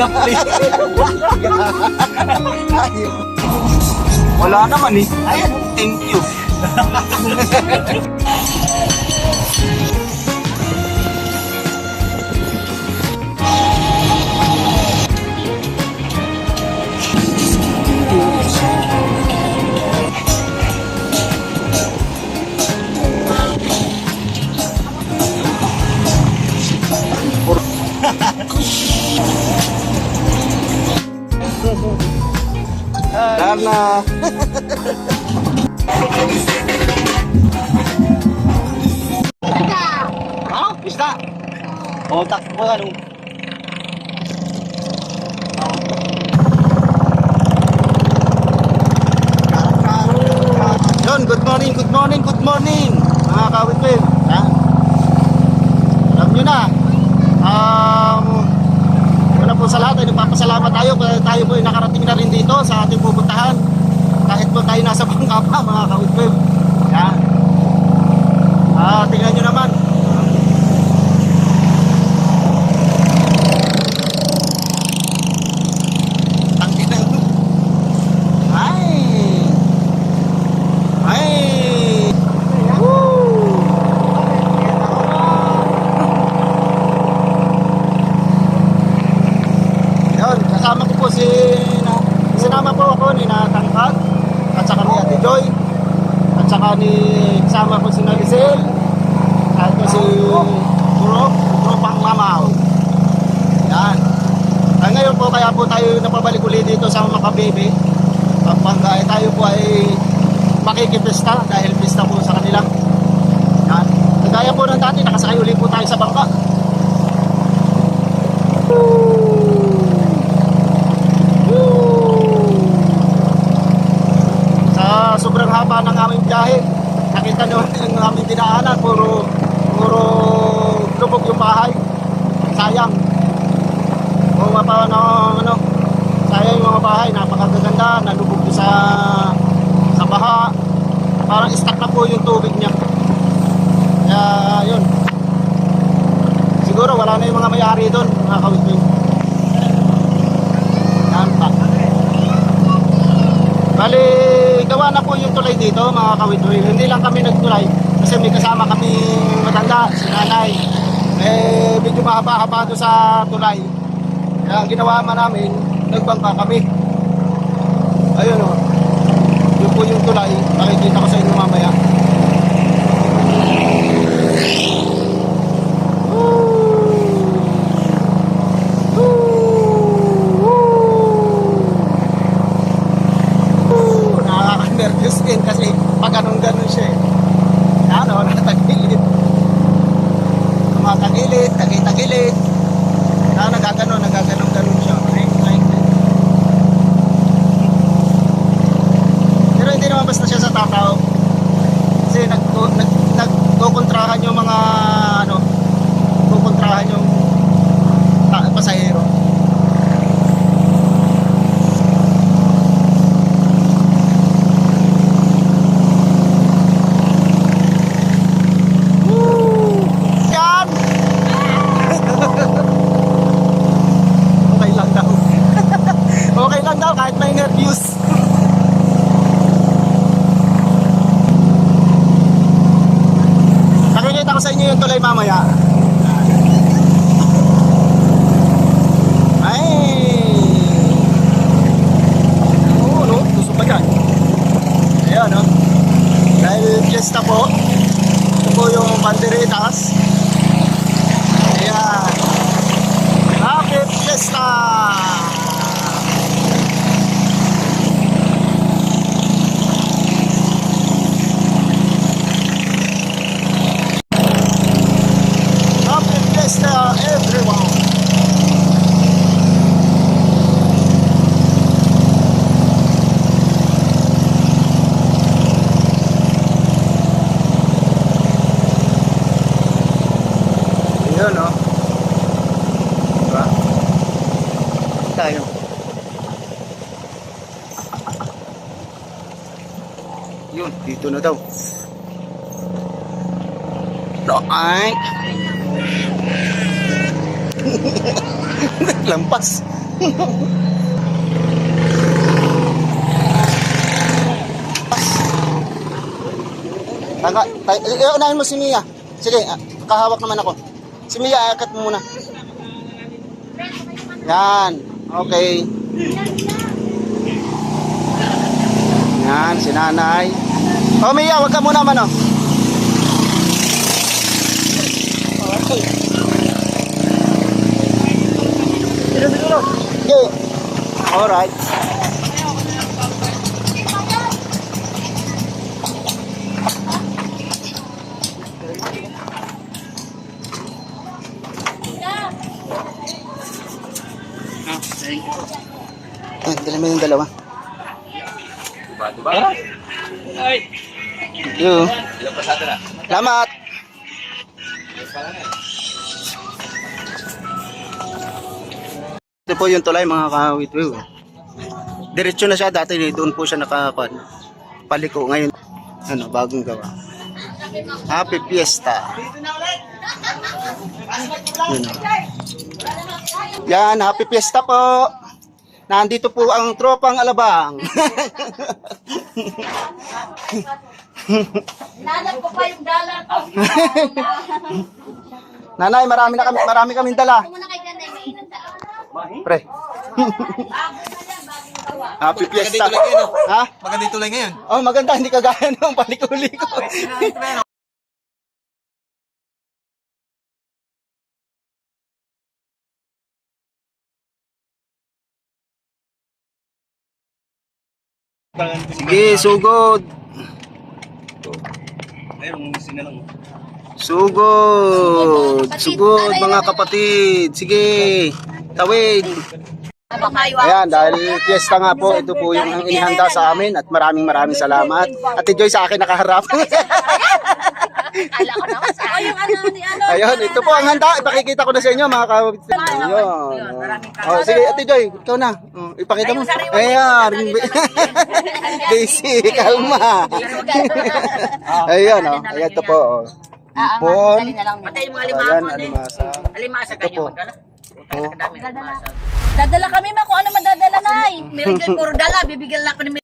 Pinapli. Wala naman eh. Ayan. Thank you. Karena Bisa. Otak mo ano. Yon, good morning mga kawitwin. Alam nyo na, wala po sa lahat ay nagpapasalamat tayo kaya tayo po ay nakarating na rin dito sa ating pupuntahan. Kahit po tayo nasa bangka pa mga kawitwin. Yan. Tingnan nyo naman. Kasama ko po sinama po ako ni Natangkad at saka ni Ate Joy at saka kasama ko si Nalisel at si Tropang Mamaw. Yan. Ngayon po kaya po tayo napabalik ulit dito sa Makabibi. Pagka tayo po ay makikipista dahil pista po sa kanila. Yan. Kagaya po ng dati nakasakay ulit po tayo sa bangka. Sa sobrang haba ng aming biyahe, nakita nyo ang aming dinaanan, puro lubog yung bahay. Sayang. Sayang yung mga bahay, napakaganda, nalubog sa baha. Parang stuck na po yung tubig niya. Kaya yun. Siguro wala na yung mga may-ari doon, mga kawitwin. Yan pa. Bali, gawa na po yung tulay dito mga kawitwin. Hindi lang kami nagtulay kasi may kasama kami matanda, si nanay. Medyo mahaba-haba doon sa tulay. Kaya ang ginawa namin, nagbangka kami. Ayun o. Yun po yung tulay. Nakikita ko sa inyo mamaya. Nakaka-nervous din kasi pag ganun siya eh. Natagilid. Tumatagilid, tagilid. Nagaganon siya. Pero hindi naman basta siya sa tataw. Kasi nagkukontrahan yung mga kukontrahan yung pasahero. Kahit may nervous. Nakikita ko sa inyo yung tulay mamaya. Ay! Oo, no? Gusto pa dyan. Ayan, no? Dahil fiesta po. Ito po yung banderitas. Ayan. Happy Fiesta! Everyone. Yun, no? Diba? Tayo. Yun, dito na daw. Ay! Naglampas. Unahin mo si Mia. Sige, kahawak naman ako. Si Mia, akat mo muna. Yan. Okay. Yan, si nanay. Oh, Mia, wag ka muna man, oh. Okay. Alright. Dala mo yung dalawa. Thank you. Salamat. Ito po yung tulay mga kawitwiw. Diretso na siya dati, doon po siya paliko. Ngayon, ano, bagong gawa. Happy Fiesta. Yan, Happy Fiesta po. Nandito po ang tropang alabang. Nanap ko pa yung dala ko. Nanay, marami kaming dala. Muna kay Ganay, may inang dala. Pre. Happy Fiesta. Ha? Maganda yung tulay ngayon. Oh, maganda, hindi kagaya ng palikuli ko. Sige, sugod. Ayun, sinalang. Sugod. Sugod, mga kapatid. Sige, tawid. Ayan, dahil fiesta nga po, ito po yung ang inihanda sa amin at maraming salamat. Ate Joy sa akin nakaharap. Kala ko naman sa yung ano ni ano. Ayun, ito po ang handa. Ipakikita ko na sa inyo mga kapatid. Ayun. Oh, sige, Ate Joy, ikaw na. Oh, ipakita mo. Ayan. Daisy, kalma. Ayun, oh. Ayan, ito po. Oh. Ipon. Patay yung mga Ayan, alimasa. Alimasa Ito po. Oh. Dadala kami ma kung ano madadala na. Meron dyan puro dala, bibigyan lang ako ni